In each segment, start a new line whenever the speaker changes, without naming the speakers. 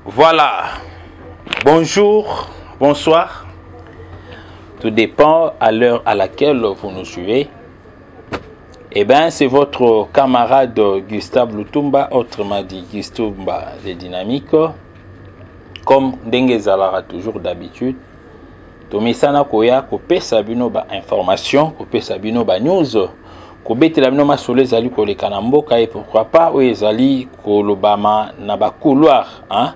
Voilà, bonjour, bonsoir, tout dépend à l'heure à laquelle vous nous suivez. Eh bien, c'est votre camarade Gustave Lutumba, autrement dit Gustumba les dynamiques. Comme Dengue Zalara toujours d'habitude, Tomisana Koya, Kopé Sabino ba information, Kopé Sabino ba news, Kopé Telamino Masole Zali Kole Kanamboka et pourquoi pas, oui, Zali Kolobama Naba couloir, hein.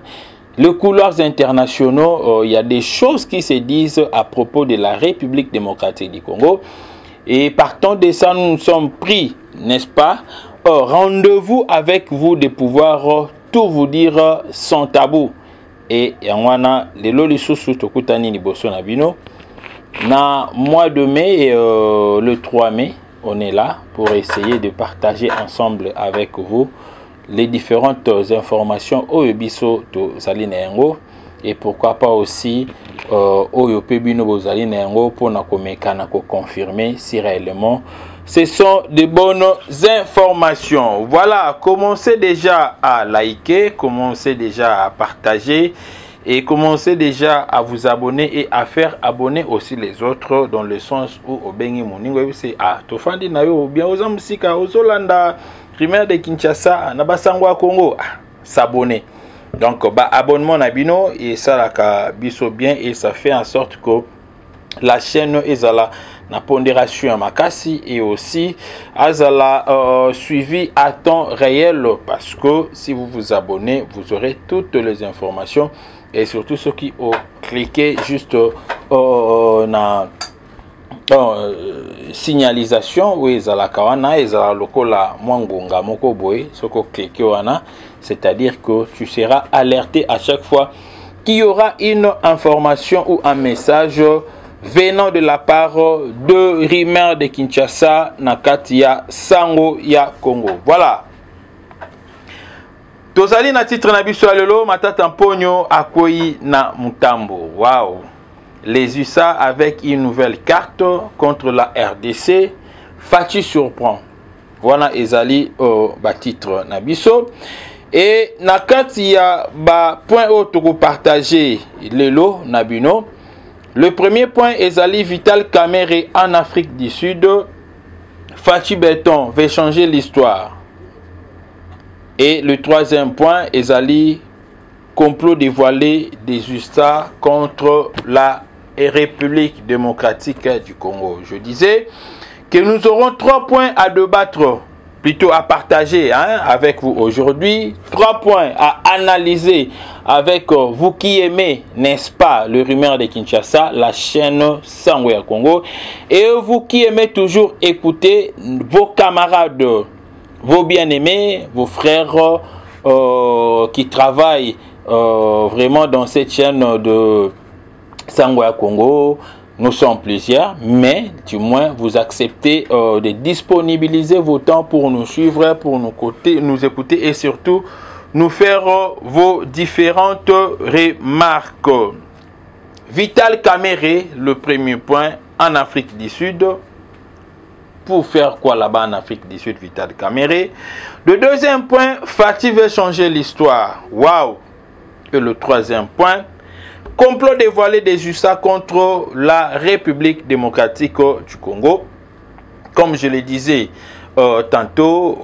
Les couloirs internationaux, il y a des choses qui se disent à propos de la République démocratique du Congo. Et partant de ça, nous nous sommes pris, n'est-ce pas, rendez-vous avec vous de pouvoir tout vous dire sans tabou. Et yangwana lelo lisusu tokutani liboso na bino na mois de mai le 3 mai, on est là pour essayer de partager ensemble avec vous les différentes informations au biso to Zaline Yango et pourquoi pas aussi au Pebino Bozaline Yango pour na komekana ko confirmer si réellement ce sont de bonnes informations. Voilà, commencez déjà à liker, commencez déjà à partager et commencez déjà à vous abonner et à faire abonner aussi les autres dans le sens où au bengi moningo c'est tofandi na yo bien aux musika aux Olanda primaire de Kinshasa na basangwa Congo s'abonner. Donc abonnement na bino et ça la biso bien et ça fait en sorte que la chaîne ezala na pondération à makasi et aussi azala suivi à temps réel parce que si vous vous abonnez vous aurez toutes les informations et surtout ceux qui ont cliqué juste na signalisation oui ezala kawana ezala lokola mwangonga moko boye soko cliquer wana, c'est-à-dire que tu seras alerté à chaque fois qu'il y aura une information ou un message venant de la part de Rimer de Kinshasa Nakatia Sango ya Congo. Voilà. Tozali na titre na biso lelo matata mpogno akoyi na mutambo. Wow. Les USA avec une nouvelle carte contre la RDC. Fachi surprend. Voilà ezali ba titre na biso. Et nakati ya ba point autre partager lelo na bino. Le premier point, Ezali Vital Kamerhe en Afrique du Sud. Fachi Béton veut changer l'histoire. Et le troisième point, Ezali complot dévoilé des USA contre la République démocratique du Congo. Je disais que nous aurons 3 points à débattre, plutôt à partager avec vous aujourd'hui. 3 points à analyser avec vous qui aimez, n'est-ce pas, le Rumeur de Kinshasa, la chaîne Sango ya Congo. Et vous qui aimez toujours écouter vos camarades, vos bien-aimés, vos frères qui travaillent vraiment dans cette chaîne de Sango ya Congo. Nous sommes plusieurs, mais du moins vous acceptez de disponibiliser vos temps pour nous suivre, pour nous écouter et surtout nous faire vos différentes remarques. Vital Kamerhe, le premier point en Afrique du Sud. Pour faire quoi là-bas en Afrique du Sud, Vital Kamerhe. Le deuxième point, Fachi veut changer l'histoire. Waouh! Et le troisième point, complot dévoilé des USA contre la République démocratique du Congo. Comme je le disais tantôt,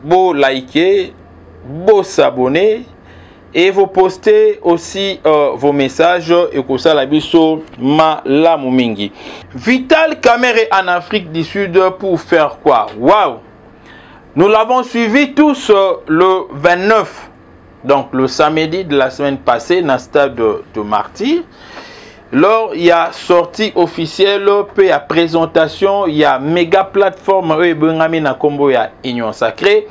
vous likez, vous s'abonnez et vous postez aussi vos messages et que ça la biso malamu mingi. Vital Kamerhe en Afrique du Sud pour faire quoi? Waouh! Nous l'avons suivi tous le 29. Donc le samedi de la semaine passée, dans le stade de Martyr, lors il y a sortie officielle, puis il y a présentation, il y a méga plateforme, na combo il y a Union Sacrée.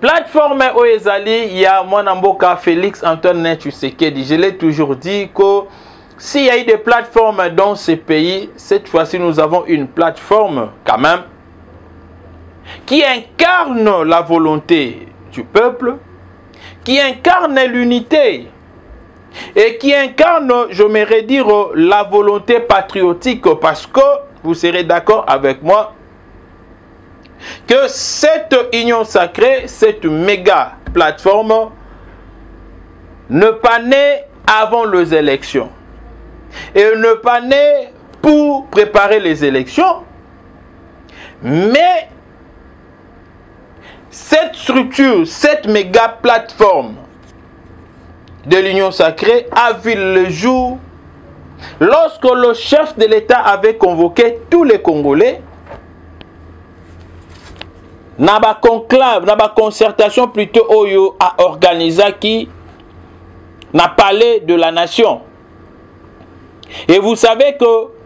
Plateforme Oezali, il y a Mwanamboka Félix Antoine Tshisekedi. Je l'ai toujours dit que s'il y a eu des plateformes dans ce pays, cette fois-ci nous avons une plateforme quand même qui incarne la volonté du peuple, qui incarne l'unité et qui incarne, je m'aimerais dire, la volonté patriotique parce que, vous serez d'accord avec moi, que cette union sacrée, cette méga plateforme ne pas né avant les élections et ne pas né pour préparer les élections, mais cette structure, cette méga plateforme de l'Union sacrée a vu le jour lorsque le chef de l'État avait convoqué tous les Congolais dans la conclave, dans la concertation plutôt oyo a organisé qui n'a parlé de la nation. Et vous savez que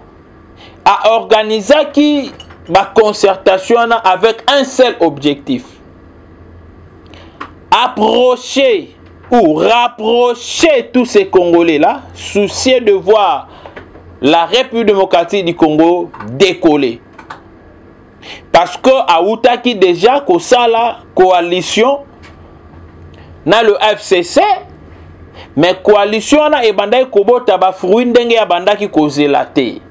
a organisé qui la concertation avec un seul objectif: approcher ou rapprocher tous ces Congolais-là, soucieux de voir la République démocratique du Congo décoller. Parce que à Outaki déjà, que ça la coalition, na le FCC, mais coalition na ebanda kobo taba fruit ndenge ya banda ki kozelate.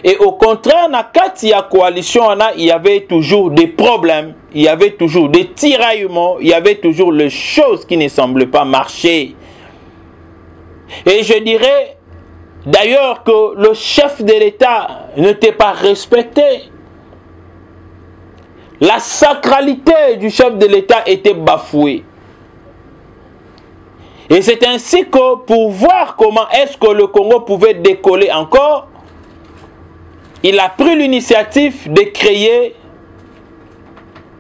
Et au contraire, na kati ya coalition il y avait toujours des problèmes, il y avait toujours des tiraillements, il y avait toujours les choses qui ne semblaient pas marcher. Et je dirais d'ailleurs que le chef de l'État n'était pas respecté. La sacralité du chef de l'État était bafouée. Et c'est ainsi que pour voir comment est-ce que le Congo pouvait décoller encore, il a pris l'initiative de créer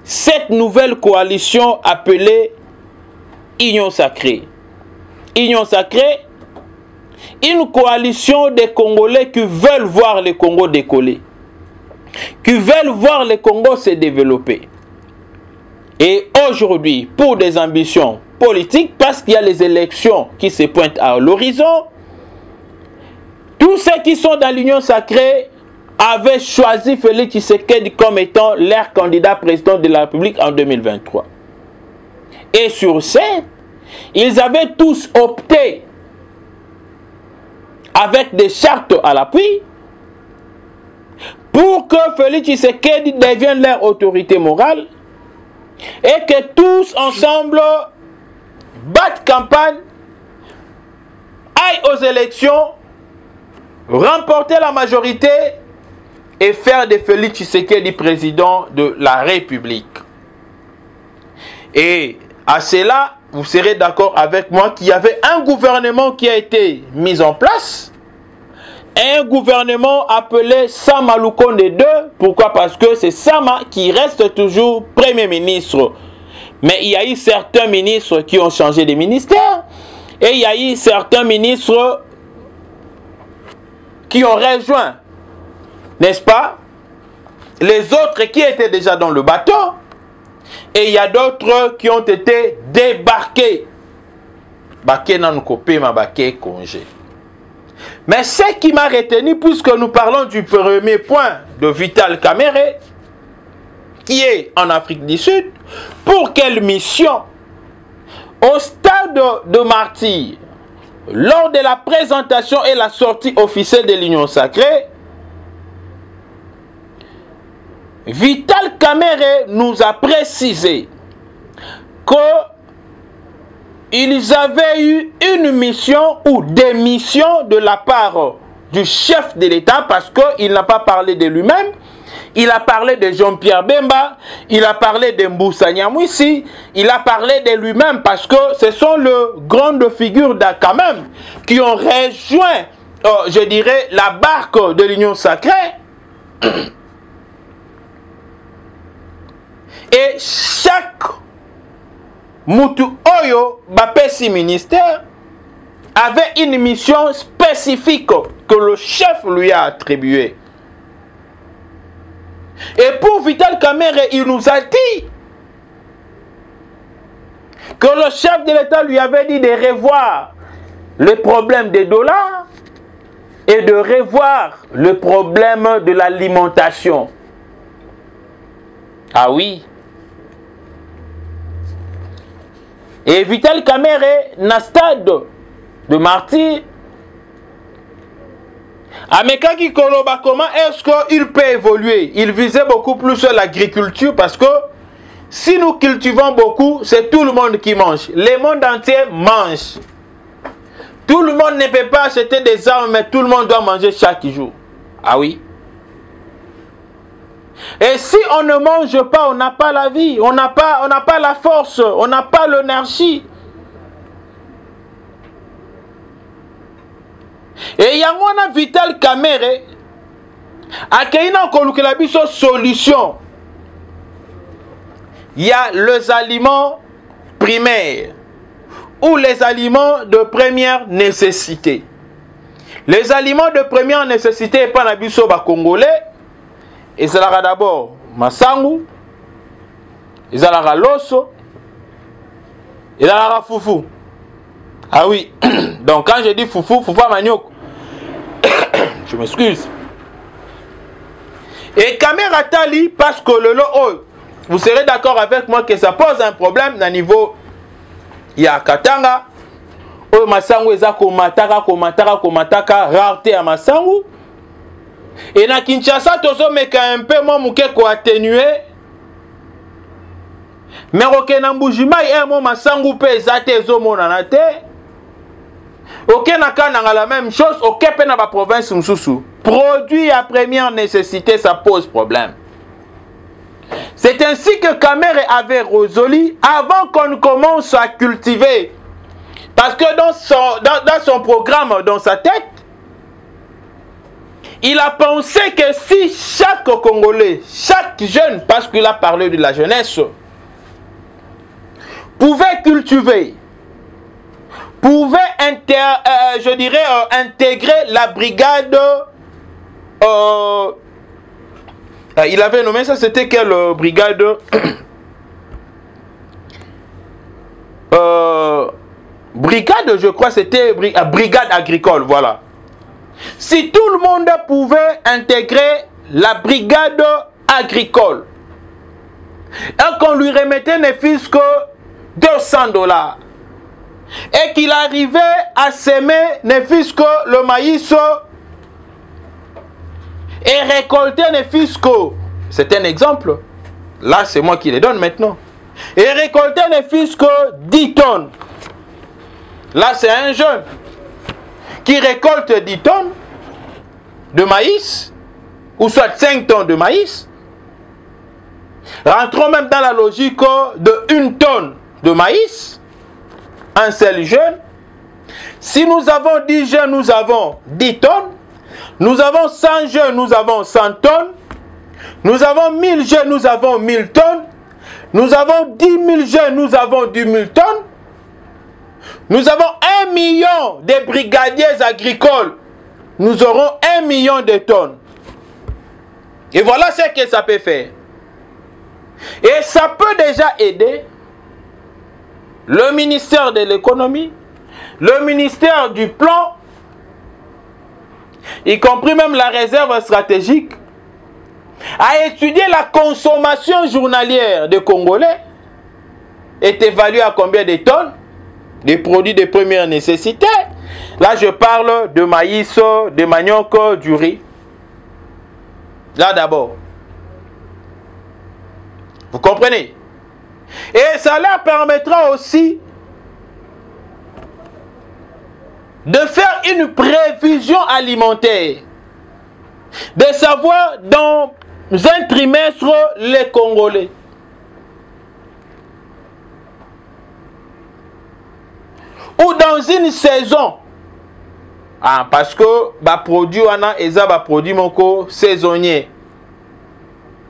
cette nouvelle coalition appelée Union sacrée. Union sacrée, une coalition des Congolais qui veulent voir le Congo décoller, qui veulent voir le Congo se développer. Et aujourd'hui, pour des ambitions politiques, parce qu'il y a les élections qui se pointent à l'horizon, tous ceux qui sont dans l'Union sacrée avaient choisi Félix Tshisekedi comme étant leur candidat président de la République en 2023. Et sur ce, ils avaient tous opté avec des chartes à l'appui pour que Félix Tshisekedi devienne leur autorité morale et que tous ensemble battent campagne, aillent aux élections, remporter la majorité et faire de Félix Tshisekedi président de la République. Et à cela, vous serez d'accord avec moi qu'il y avait un gouvernement qui a été mis en place. Un gouvernement appelé Sama Lukonde II. Pourquoi? Parce que c'est Sama qui reste toujours Premier ministre. Mais il y a eu certains ministres qui ont changé de ministère. Et il y a eu certains ministres qui ont rejoint, n'est-ce pas, les autres qui étaient déjà dans le bateau. Et il y a d'autres qui ont été débarqués. Mais ce qui m'a retenu, puisque nous parlons du premier point de Vital Kamerhe, qui est en Afrique du Sud, pour quelle mission? Au stade de martyr, lors de la présentation et la sortie officielle de l'Union sacrée, Vital Kamerhe nous a précisé qu'ils avaient eu une mission ou des missions de la part du chef de l'État, parce qu'il n'a pas parlé de lui-même. Il a parlé de Jean-Pierre Bemba, il a parlé de Mbusa Nyamwisi, il a parlé de lui-même, parce que ce sont les grandes figures quand même qui ont rejoint, je dirais, la barque de l'Union sacrée. Et chaque Mutu Oyo, Bapesi ministère, avait une mission spécifique que le chef lui a attribuée. Et pour Vital Kamerhe, il nous a dit que le chef de l'État lui avait dit de revoir le problème des dollars et de revoir le problème de l'alimentation. Ah oui. Et Vital Kamerhe, na stade de martyr, Amekaki Koloba, comment est-ce qu'il peut évoluer? Il visait beaucoup plus l'agriculture parce que Si nous cultivons beaucoup, c'est tout le monde qui mange. Le monde entier mange. Tout le monde ne peut pas acheter des armes, mais tout le monde doit manger chaque jour. Ah oui? Et si on ne mange pas, on n'a pas la vie, on n'a pas la force, on n'a pas l'énergie. Et il y a un Vital Kamerhe a une solution. Il y a les aliments primaires ou les aliments de première nécessité. Les aliments de première nécessité, pas na biso ba congolais, et c'est d'abord masangu, et c'est loso, et c'est foufou. Ah oui, donc quand je dis foufou, foufou à manioc, je m'excuse. Et Kamerhe Tali, parce que le lot, vous serez d'accord avec moi que ça pose un problème au niveau ya Katanga. O masangu eza komataka rareté à masangu. Et na Kinshasa tozo meka un peu mo muke ko atténuer. Mais ok na Mbujimai mo masangu pe ezate ezo monana te. Ok na Kananga la même chose, ok pe na ba province msusu. Produit à première nécessité, ça pose problème. C'est ainsi que Kamerhe avait résolu avant qu'on commence à cultiver. Parce que dans son programme, dans sa tête, il a pensé que si chaque Congolais, chaque jeune, parce qu'il a parlé de la jeunesse, pouvait cultiver, pouvait intégrer la brigade. Il avait nommé ça, c'était quelle brigade? Brigade, je crois, c'était brigade agricole, voilà. Si tout le monde pouvait intégrer la brigade agricole et qu'on lui remettait ne fût-ce que $200 et qu'il arrivait à semer ne fût-ce que le maïs et récolter ne fût-ce que, c'est un exemple, là c'est moi qui les donne maintenant, et récolter ne fût-ce que 10 tonnes. Là c'est un jeune qui récolte 10 tonnes de maïs, ou soit 5 tonnes de maïs. Rentrons même dans la logique de 1 tonne de maïs, un seul jeune. Si nous avons 10 jeunes, nous avons 10 tonnes. Nous avons 100 jeunes, nous avons 100 tonnes. Nous avons 1000 jeunes, nous avons 1000 tonnes. Nous avons 10 000 jeunes, nous avons 10 000 tonnes. Nous avons 1 million de brigadiers agricoles. Nous aurons 1 million de tonnes. Et voilà ce que ça peut faire. Et ça peut déjà aider le ministère de l'économie, le ministère du plan, y compris même la réserve stratégique, à étudier la consommation journalière des Congolais est évaluée à combien de tonnes des produits de première nécessité. Là, je parle de maïs, de manioc, du riz. Là d'abord. Vous comprenez? Et ça leur permettra aussi de faire une prévision alimentaire. De savoir dans un trimestre les Congolais. Ou dans une saison. Ah, parce que bah produit wana eza ba produit moko saisonnier.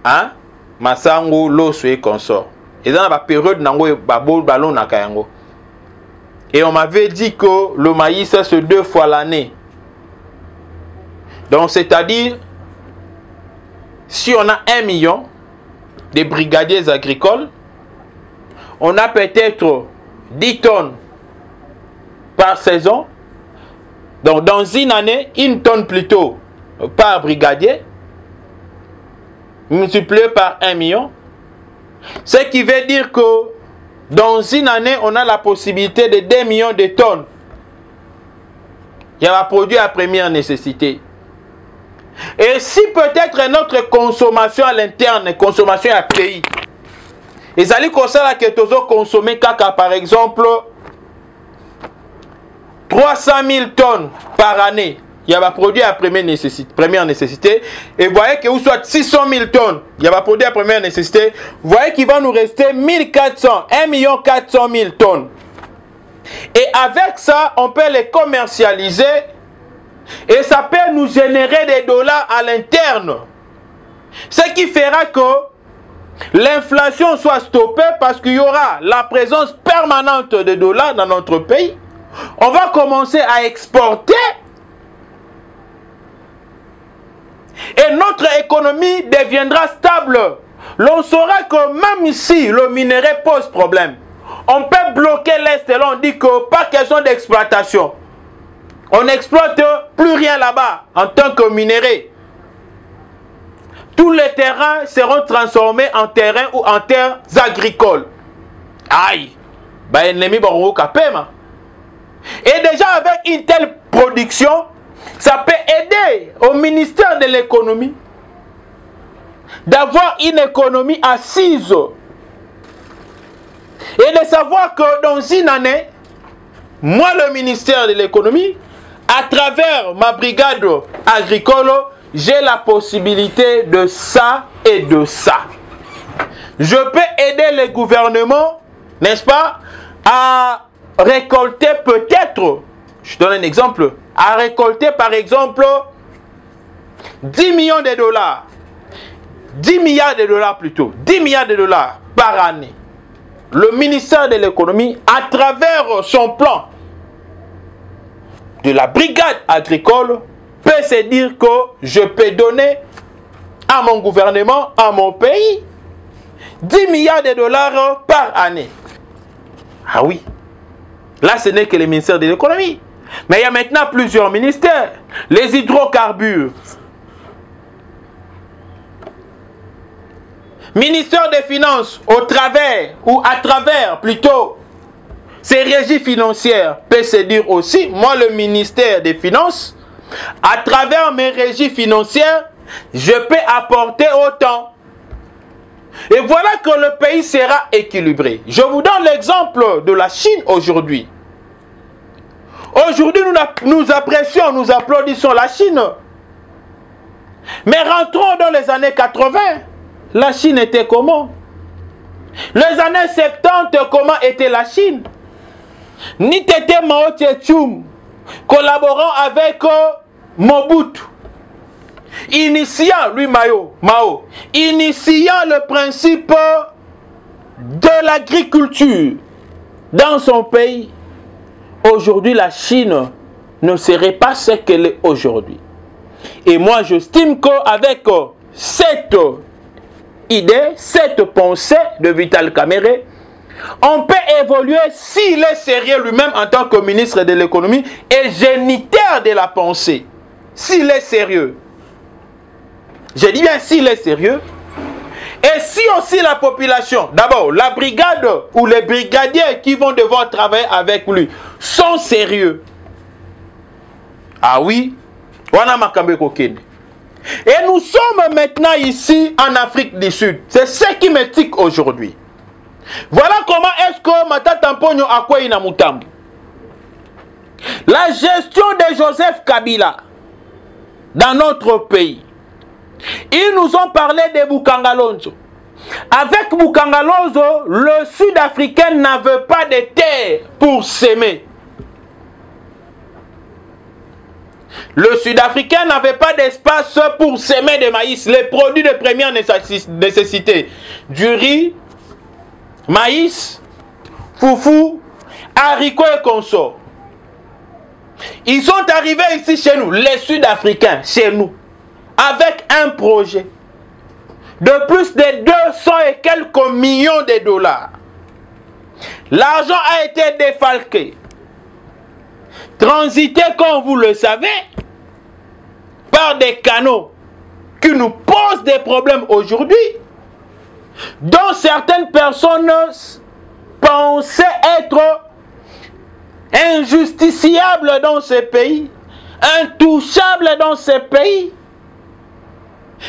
Hein? Masango, loso et consort. Et dans la période nango ba ballon na kayango. Et on m'avait dit que le maïs c'est 2 fois l'année. Donc c'est-à-dire si on a 1 million de brigadiers agricoles, on a peut-être 10 tonnes par saison. Donc dans une année, 1 tonne plutôt par brigadier, multiplié par 1 million. Ce qui veut dire que dans une année, on a la possibilité de 2 millions de tonnes. Il y a un produit à première nécessité. Et si peut-être notre consommation à l'interne, consommation à pays, ils allaient comme ça que tu as consommé caca par exemple 300 000 tonnes par année. Il y a un produit à première nécessité. Et vous voyez que vous soit 600 000 tonnes. Il y a un produit à première nécessité. Vous voyez qu'il va nous rester 1400, 1 400 000 tonnes. Et avec ça, on peut les commercialiser. Et ça peut nous générer des dollars à l'interne. Ce qui fera que l'inflation soit stoppée parce qu'il y aura la présence permanente de dollars dans notre pays. On va commencer à exporter. Et notre économie deviendra stable. L'on saura que même ici, le minerai pose problème. On peut bloquer l'Est et l'on dit que pas question d'exploitation. On n'exploite plus rien là-bas en tant que minerai. Tous les terrains seront transformés en terrains ou en terres agricoles. Aïe! Bah, ennemi bon kapema. Et déjà avec une telle production, ça peut aider au ministère de l'économie d'avoir une économie assise et de savoir que dans une année, moi le ministère de l'économie, à travers ma brigade agricole, j'ai la possibilité de ça et de ça. Je peux aider les gouvernements, n'est-ce pas, à récolter peut-être, je donne un exemple, à récolter par exemple 10 millions de dollars, 10 milliards de dollars plutôt, 10 milliards de dollars par année. Le ministère de l'économie, à travers son plan de la brigade agricole, peut se dire que je peux donner à mon gouvernement, à mon pays, 10 milliards de dollars par année. Ah oui. Là, ce n'est que le ministère de l'économie. Mais il y a maintenant plusieurs ministères. Les hydrocarbures. Ministère des Finances, au travers, ou à travers plutôt, ces régies financières, peut se dire aussi, moi le ministère des Finances, à travers mes régies financières, je peux apporter autant. Et voilà que le pays sera équilibré. Je vous donne l'exemple de la Chine aujourd'hui. Aujourd'hui, nous apprécions, nous applaudissons la Chine. Mais rentrons dans les années 80. La Chine était comment? Les années 70, comment était la Chine? Nitete Mao Tse-tung, collaborant avec Mobutu, initiant, lui Mao, initiant le principe de l'agriculture dans son pays. Aujourd'hui, la Chine ne serait pas ce qu'elle est aujourd'hui. Et moi, j'estime qu'avec cette idée, cette pensée de Vital Kamerhe, on peut évoluer s'il est sérieux lui-même en tant que ministre de l'économie et géniteur de la pensée. S'il est sérieux. Je dis bien s'il est sérieux. Et si aussi la population, d'abord la brigade ou les brigadiers qui vont devoir travailler avec lui sont sérieux. Ah oui, on a makambe kokene. Et nous sommes maintenant ici en Afrique du Sud. C'est ce qui me tique aujourd'hui. Voilà comment est-ce que Matata Mponyo Akwe na Mutambu. La gestion de Joseph Kabila dans notre pays. Ils nous ont parlé de Bukangalonzo. Avec Bukangalonzo, le Sud-Africain n'avait pas de terre pour s'aimer. Le Sud-Africain n'avait pas d'espace pour s'aimer de maïs, les produits de première nécessité. Du riz, maïs, foufou, haricots et consorts. Ils sont arrivés ici chez nous, les Sud-Africains, chez nous, avec un projet de plus de 200 et quelques millions de dollars. L'argent a été défalqué, transité, comme vous le savez, par des canaux qui nous posent des problèmes aujourd'hui, dont certaines personnes pensaient être injusticiables dans ces pays, intouchables dans ces pays.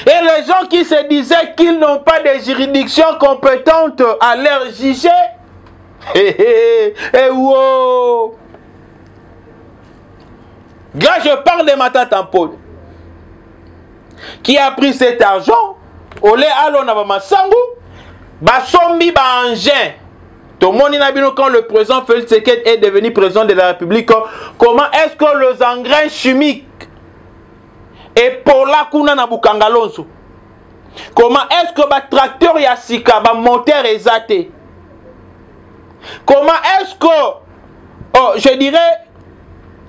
Et les gens qui se disaient qu'ils n'ont pas de juridiction compétente à leur juger. Wow. Là, je parle de Matata Mponi, qui a pris cet argent, au lieu de Masangu, Basombi Bangin. Tout le monde a vu quand le président Félix Tshisekedi est devenu président de la République, comment est-ce que les engrais chimiques et pour la kuna na Bukangalonso, comment est-ce que le tracteur Yassika, le moteur exaté, comment est-ce que, je dirais,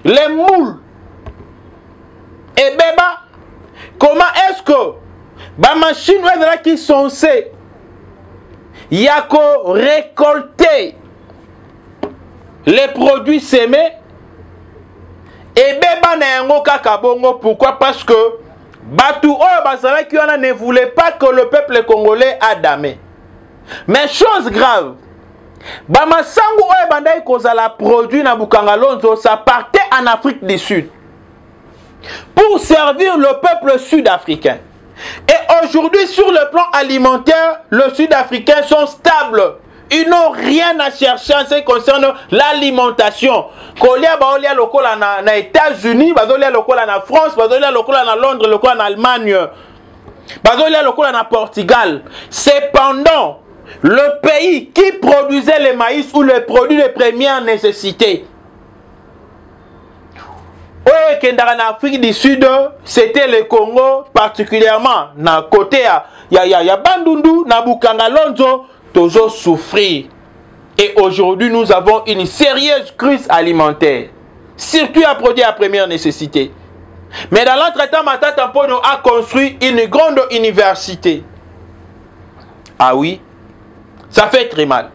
les moules et bébé, comment est-ce que la machine qui sont censées récolter les produits semés et bébé na kakabongo. Pourquoi? Parce que Batou qui ne voulait pas que le peuple congolais adame. Mais chose grave, Bamasangu bandai kozala produit na Bukangalonzo, ça partait en Afrique du Sud pour servir le peuple sud-africain. Et aujourd'hui, sur le plan alimentaire, les Sud-Africains sont stables. Ils n'ont rien à chercher en ce qui concerne l'alimentation. Kolia baolia lokola na États-Unis, bazolia lokola na France, bazolia lokola na Londres, lokola na Allemagne, bazolia lokola na Portugal. Cependant, le pays qui produisait le maïs ou les produits de première nécessité, en Afrique du Sud, c'était le Congo, particulièrement na côté ya Bandundu, na Bukangalonzo, toujours souffrir. Et aujourd'hui, nous avons une sérieuse crise alimentaire, surtout à produits à première nécessité. Mais dans l'entretemps, Matata Mponi a construit une grande université. Ah oui, ça fait très mal.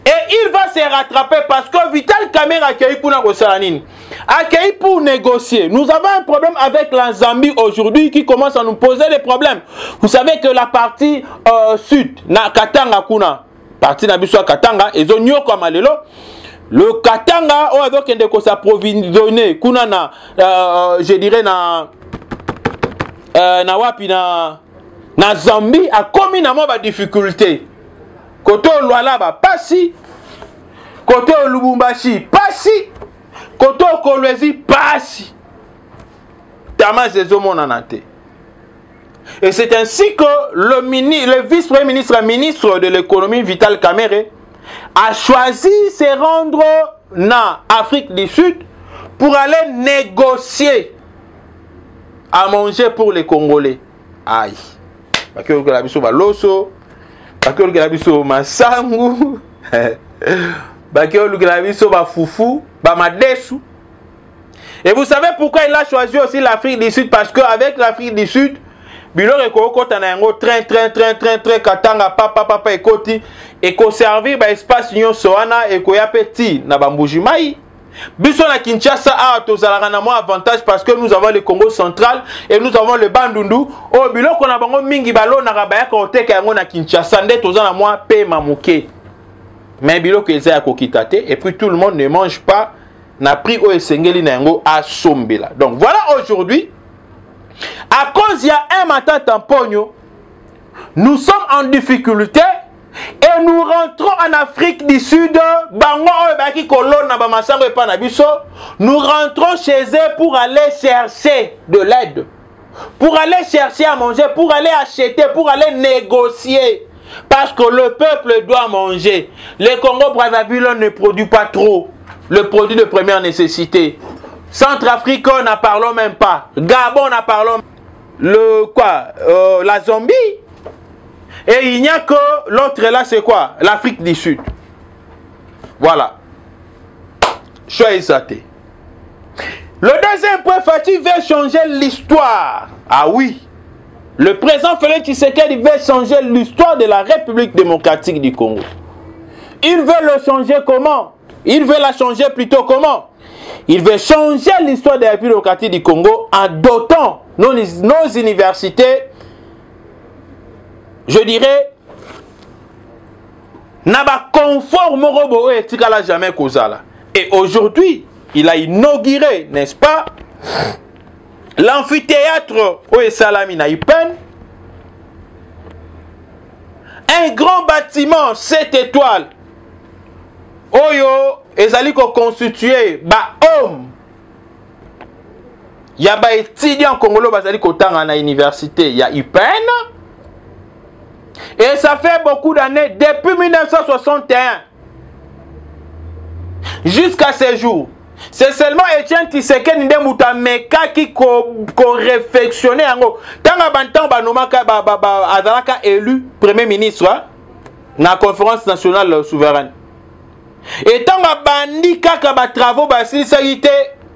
Et il va se rattraper parce que Vital Kamerhe a accueilli pour accueilli pour négocier. Nous avons un problème avec la Zambie aujourd'hui qui commence à nous poser des problèmes. Vous savez que la partie sud, na Katanga kuna, partie na biso Katanga, ils ont nyoko malelo. Le Katanga, on a donc s'approvisionner kuna na, je dirais na wapi na Zambie a commis na ma difficulté. Côté Luala ba pasi, côté Lubumbashi pasi, côté Kolwezi pasi. Tamas Ezomonanate. Et c'est ainsi que le vice-premier ministre, ministre de l'économie Vital Kamerhe a choisi de se rendre en Afrique du Sud pour aller négocier à manger pour les Congolais. Aïe. Parce que la biso ba loso. Bakio Galabiso Masangu, Bakio Galabiso Bafoufou, Bamadesu. Et vous savez pourquoi il a choisi aussi l'Afrique du Sud? Parce qu'avec l'Afrique du Sud, Bilo Reko Kotanango, train, Katanga, papa, ekoti, et qu'on servir l'espace Union Soana et Koya Petit, Nabamboujimaï. Biso na Kinshasa a tozalarana avantage parce que nous avons le Congo central et nous avons le Bandundu. Oh bilo kona bango mingi balo na rabaya ko teka yango na Kinshasa nde tozana moi pe mamuke. Mais bilo que ça kokitate et puis tout le monde ne mange pas na prix o esengeli na yango a sombela. Donc voilà aujourd'hui à cause il y a un Matata Mponi, nous sommes en difficulté. Et nous rentrons en Afrique du Sud, nous rentrons chez eux pour aller chercher de l'aide, pour aller chercher à manger, pour aller acheter, pour aller négocier. Parce que le peuple doit manger. Le Congo-Brazzaville ne produit pas trop le produit de première nécessité. Centrafrique, n'en parlons même pas. Gabon, n'en parlons la Zambie. Et il n'y a que l'autre là, c'est quoi? L'Afrique du Sud. Voilà. Choisissez. Le deuxième point, Fatih veut changer l'histoire. Ah oui. Le président Félix Tshisekedi veut changer l'histoire de la République démocratique du Congo. Il veut le changer comment? Il veut la changer plutôt comment? Il veut changer l'histoire de la République démocratique du Congo en dotant nos universités, je dirais, n'a pas confort morobo et tikala jamais causala. Et aujourd'hui, il a inauguré, n'est-ce pas, l'amphithéâtre où Salami na Ipen, un grand bâtiment 7 étoiles oyo ezali ko constitué ba homme ya ba étudiant congolais bazali kotanga na université ya Ipen, et ça fait beaucoup d'années depuis 1961 jusqu'à ces jours. C'est seulement Etienne Tshisekedi nde muta meka ki ko réflexionner yango tanga bantan banomaka azalaka élu premier ministre na conférence nationale souveraine, et tanga bandi kaka ba travaux basilisaki te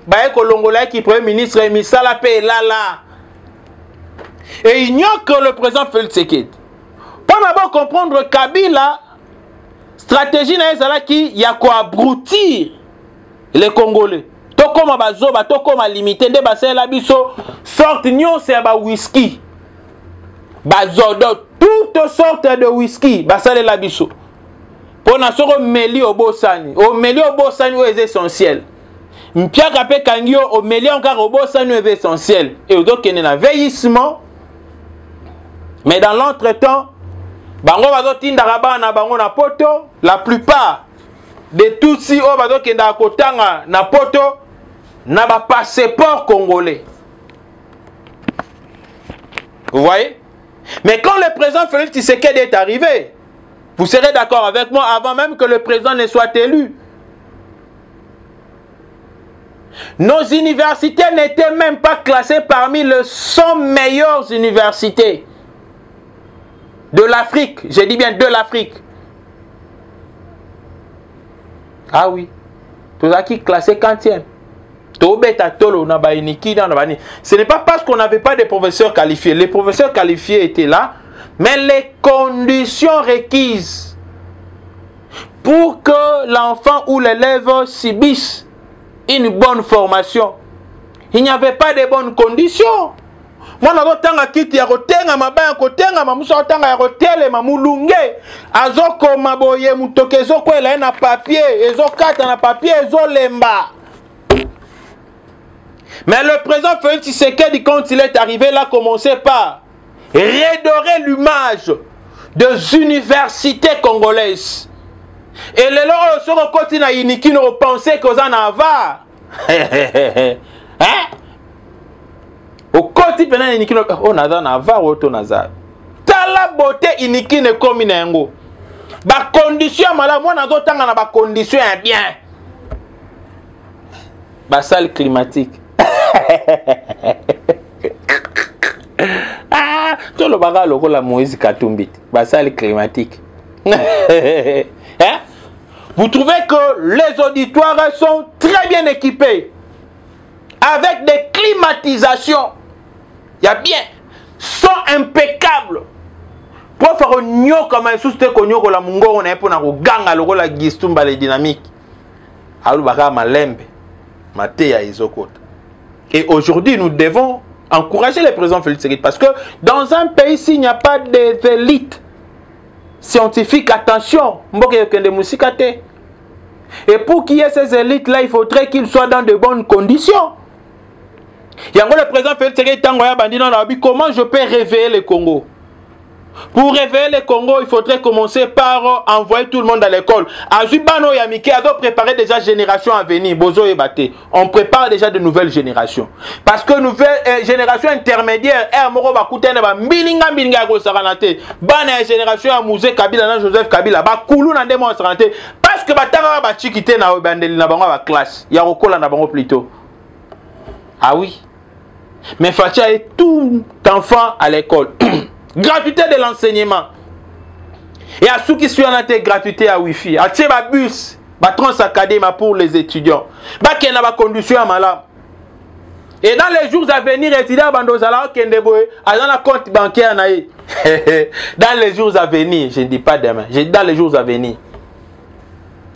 baye kolongola ki premier ministre misala pe lala, et ignore que le président Félix Tshisekedi pour d'abord comprendre Kabila stratégie na ezalaki ya ko abrutir les Congolais. Tokoma bazoba, tokoma limité de basela biso sorte nyonse ya ba whisky. Bazodo toutes sortes de whisky basale la biso. Pona soko meli obosani. O meli obosani o essentiel. Mpiaka pe kangio o meli encore obosani o essentiel. Et donc il y a un vieillissement. Mais dans l'entretemps, bango bazotinda rabana bango na poto, la plupart de tout si o bazo kenda kotanga na poto na ba passeport congolais. Vous voyez? Mais quand le président Félix Tshisekedi est arrivé, vous serez d'accord avec moi, avant même que le président ne soit élu, nos universités n'étaient même pas classées parmi les 100 meilleures universités de l'Afrique. Je dis bien de l'Afrique. Ah oui, tout ça qui classé 40e. Ce n'est pas parce qu'on n'avait pas de professeurs qualifiés. Les professeurs qualifiés étaient là, mais les conditions requises pour que l'enfant ou l'élève subisse une bonne formation, il n'y avait pas de bonnes conditions. Moi, je tanga kiti ya kotenga mabaya kotenga mamusa tanga ya kotele mamulunge azoko maboye mutokezo kwela na papier ezokata na papier ezolemba. Mais le président Félix Tshisekedi, quand il est arrivé, il a commencé par redorer l'image des universités congolaises. Et les gens sur le côté na iniki ne pensaient qu'ils en avaient. Hein? Au côté pénal iniki on a dans avoir auto nazar. Tala beauté iniki ne comme n'engo. Ba condition mala moi na tanga na ba condition bien. Ba salle climatique. Ah, tout le bagage logo la Moïse Katumbi. Ba salle climatique. Hein? Vous trouvez que les auditoires sont très bien équipés avec des climatisations. Il y a bien, sont impeccables. Pour faire un nyo comme un sous-té konyo ko la mungo on est pour na ganga logo la gistumba les dynamiques. Alu baka malembe, maté ya izokota. Et aujourd'hui nous devons encourager les présidents Félix Tshisekedi parce que dans un pays s'il n'y a pas d'élite scientifique, attention, mboke yokende musikate. Et pour qu'il y ait ces élites là, il faudrait qu'ils soient dans de bonnes conditions. Yango le président Félix Tshisekedi tangoya bandina na bi comment je peux réveiller le Congo? Pour réveiller le Congo, il faudrait commencer par envoyer tout le monde à l'école. Azubano Yamike a donc préparé déjà génération à venir. Bozo et Baté. On prépare déjà de nouvelles générations. Parce que nouvelle génération intermédiaire, Moro Bakutene ba milinga milinga go saranate. Bana génération à Mouzé Kabila na Joseph Kabila ba kulu na ndemo saranate. Parce que batanga ba chikite na bandeli na bango ba classe. Ya rokola na bango plutôt. Ah oui. Mais Fatia est tout enfant à l'école. Gratuité de l'enseignement. Et à ceux qui sont en gratuité à Wi-Fi. À Tcheba bus, trans académie pour les étudiants. Qui n'a pas condition à malade. Et dans les jours à venir, étudiants bandozala kendeboé, à dans la compte bancaire naï. Dans les jours à venir, je ne dis pas demain, je dis dans les jours à venir.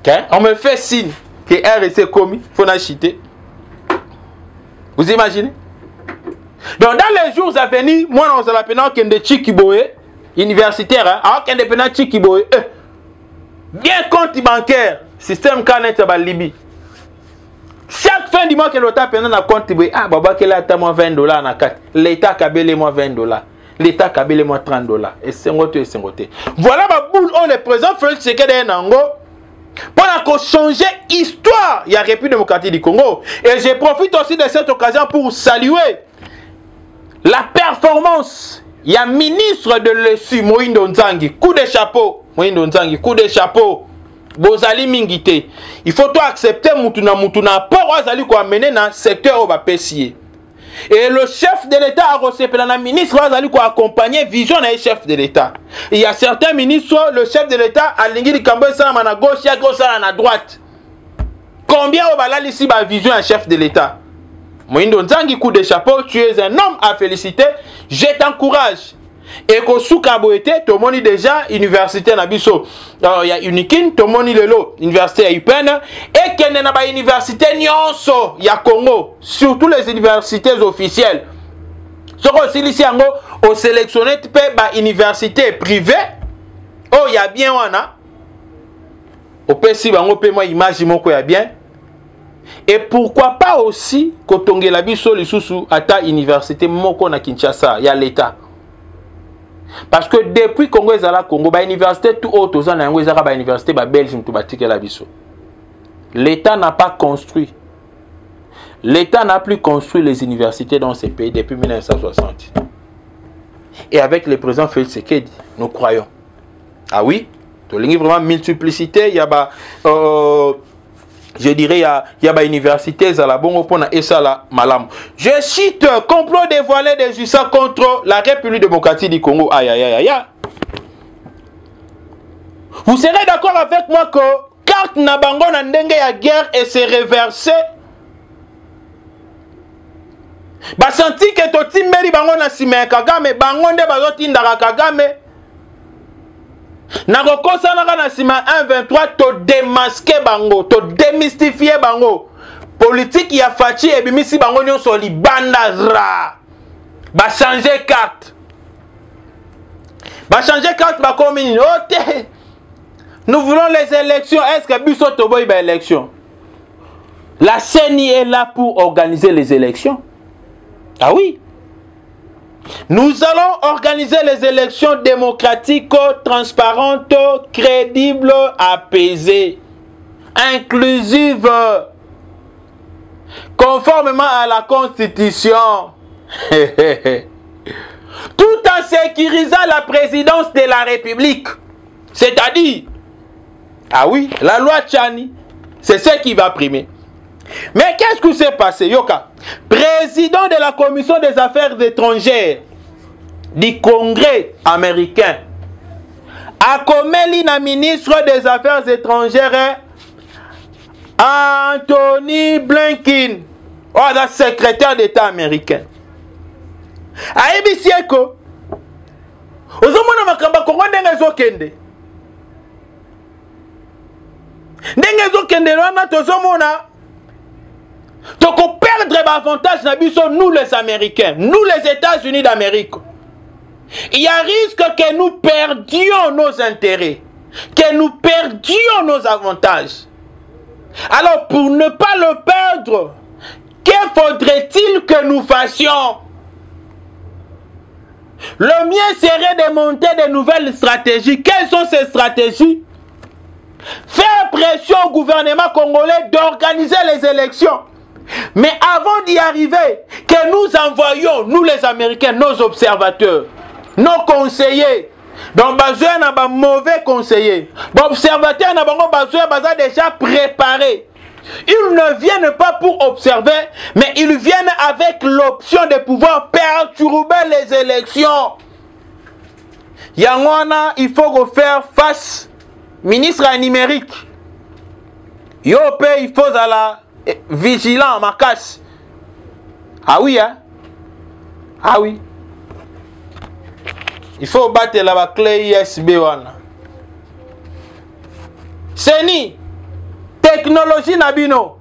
Okay? On me fait signe que RC commis, faut n'acheter. Vous imaginez? Donc dans les jours à venir, moi on s'appelle Kende Chikiboé, universitaire, alors Kende Pena Chikiboé, bien compte bancaire, système Canet à Libye. Chaque fin du mois que l'État pendant na contribué ah baba que là ta moi $20 na carte l'État kabele moi $20 l'État kabele moi $30 et 50 et 50 voilà ma boule on le présent Félix Tshisekedi nango pour changer l'histoire il y a République démocratique du Congo et je profite aussi de cette occasion pour saluer la performance il y a ministre de l'ESU Moïndo Nzangi coup de chapeau Moïndo Nzangi coup de chapeau Bozali mingité. Il faut tout accepter mutuna pour azali ko amener dans secteur au bapesier. Et le chef de l'État a reçu la ministre azali ko accompagner vision na chef de l'État. Il y a certains ministres le chef de l'État a lingi likambo ça na gauche ya gauche na droite. Combien au balali ici ba vision à chef de l'État. Moïndo Nzangi coup de chapeau, tu es un homme à féliciter, je t'encourage. Et que souka boete to moni déjà université na biso il y a Unikin to moni lelo université à UPN et qu'il na ba université nyonso ya Congo surtout les universités officielles soko silisi yango au sélectionner pe ba université privée oh ya bien wana au pesi bango pe moi image moko ya bien et pourquoi pas aussi kotongela biso lisusu ata université moko na Kinshasa ya l'état. Parce que depuis Congo et Zala Congo, ba université tout autre, aux ans ba université ba belge tout batique la biso. L'État n'a pas construit. L'État n'a plus construit les universités dans ces pays depuis 1960. Et avec le président Félix Tshisekedi, nous croyons. Ah oui, tu as vraiment multiplicité, il y a je dirais, il y a des universités à la bonne pour et ça la malam. Je cite complot dévoilé des USA contre la République démocratique du Congo. Aïe, aïe, aïe, aïe. Vous serez d'accord avec moi que carte Nabango na ndenge ya guerre et s'est réversé. Bah senti que to timbeli bango na sima Kagame, bango nde bazoti ndaka Kagame. Nakokosa na sima 1-23 to démasquer bango, to démystifier bango. Politique ya fachi et bimisi bango nyonso libanda ra. Ba changer carte. Ba changer carte ba commune. Ote. Nous voulons les élections. Est-ce que biso toboy ba élection? La CENI est là pour organiser les élections. Ah oui. Nous allons organiser les élections démocratiques, transparentes, crédibles, apaisées, inclusives, conformément à la Constitution. Tout en sécurisant la présidence de la République. C'est-à-dire, ah oui, la loi Tchani, c'est ce qui va primer. Mais qu'est-ce qui s'est passé, Yoka? Président de la Commission des Affaires étrangères du Congrès américain, Akomeli na ministre des Affaires étrangères Anthony Blinken, la secrétaire d'État américain. Aïbi Sieko, ozomona makamba Congo ndenge zokende. Ndenge zokende wana tozomona donc on perdre l'avantage nous les Américains, nous les États-Unis d'Amérique. Il y a risque que nous perdions nos intérêts, que nous perdions nos avantages. Alors pour ne pas le perdre, que faudrait-il que nous fassions? Le mieux serait de monter de nouvelles stratégies. Quelles sont ces stratégies? Faire pression au gouvernement congolais d'organiser les élections. Mais avant d'y arriver, que nous envoyions, nous les Américains, nos observateurs, nos conseillers. Donc, besoin d'un mauvais conseiller. Observateurs n'a besoin déjà préparé. Ils ne viennent pas pour observer, mais ils viennent avec l'option de pouvoir perturber les élections. Yangwana, il faut faire face, ministre numérique. Yopé, il faut à la vigilant, ma casse. Ah oui, hein? Ah oui. Il faut battre la clé ISB. Seni, technologie nabino.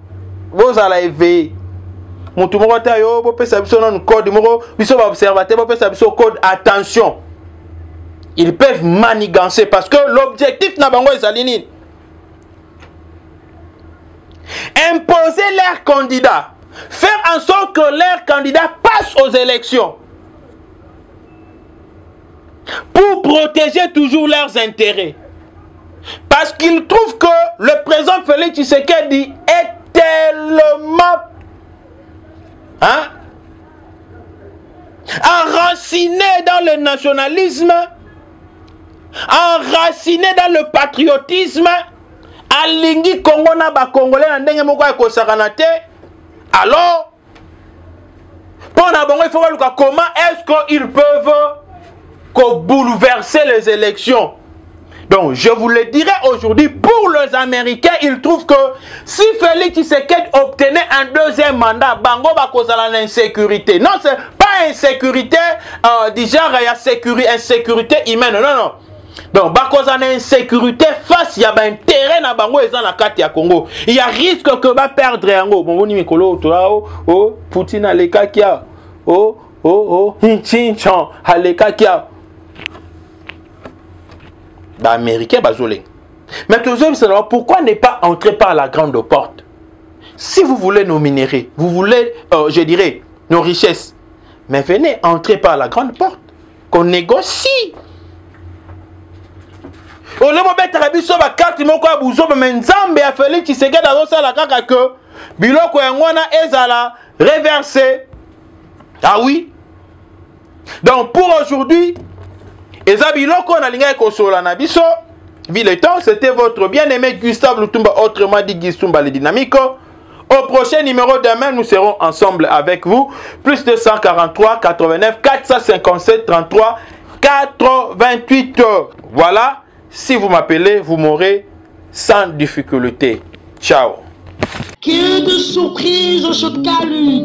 Vous allez éveiller. Mon tout le monde a un code, code attention. Ils peuvent manigancer parce que l'objectif n'a pas été aligné. imposer leurs candidats, faire en sorte que leurs candidats passent aux élections pour protéger toujours leurs intérêts. Parce qu'ils trouvent que le président Félix Tshisekedi est tellement enraciné dans le nationalisme, enraciné dans le patriotisme, alingi Congo na ba Congolais na ndenge moko ekosaka na te. Alors, pour il faut voir comment est-ce qu'ils peuvent bouleverser les élections. Donc, je vous le dirai aujourd'hui, pour les Américains, ils trouvent que si Félix Tshisekedi obtenait un deuxième mandat, Bango va causer l'insécurité. Non, c'est pas insécurité du genre, il y a insécurité humaine. Non, non. Donc, bah, cause de insécurité face, il y a un terrain à Bango et dans la carte à Congo. Il y a risque que va perdre un go. Bon, Mikolo, oh, Poutine, Aleka Kia. Oh, Hinchan, Aleka Kia. Bah, américain, bazolé. Mais toujours, pourquoi ne pas entrer par la grande porte? Si vous voulez nos minéraux, vous voulez, je dirais, nos richesses, mais venez entrer par la grande porte, qu'on négocie. Au lieu de mettre la biso ba carte moko ya buzo mais nzambe a Félix Tshisekedi azosala kaka que biloko yangwana ezala reversé. Ah oui. Donc pour aujourd'hui, eza biloko na linga ekosola na biso. Vu le temps, c'était votre bien-aimé Gustave Lutumba, autrement dit Gistumba le Dynamico. Au prochain numéro demain, nous serons ensemble avec vous. Plus de 143 89 457 33 88. Voilà. Si vous m'appelez, vous m'aurez sans difficulté. Ciao.
Que de surprises chez Calux,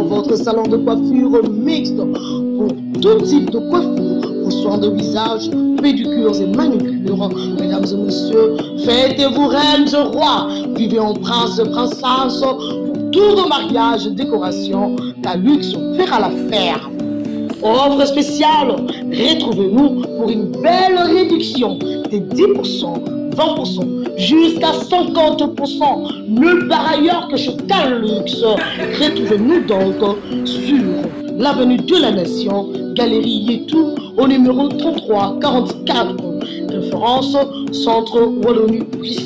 votre salon de coiffure mixte pour tout type de coiffure, pour soins de visage, pédicures et manucures. Mesdames et messieurs, faites-vous reines et rois, vivez en prince et princesse, pour tout vos mariages et décorations, Calux fera l'affaire. Offre spéciale, retrouvez-nous pour une belle réduction de 10%, 20%, jusqu'à 50%, nulle part ailleurs que chez Calux. Retrouvez-nous donc sur l'avenue de la Nation, Galerie Yetou, au numéro 33 44, référence Centre Wallonie-Bruxelles.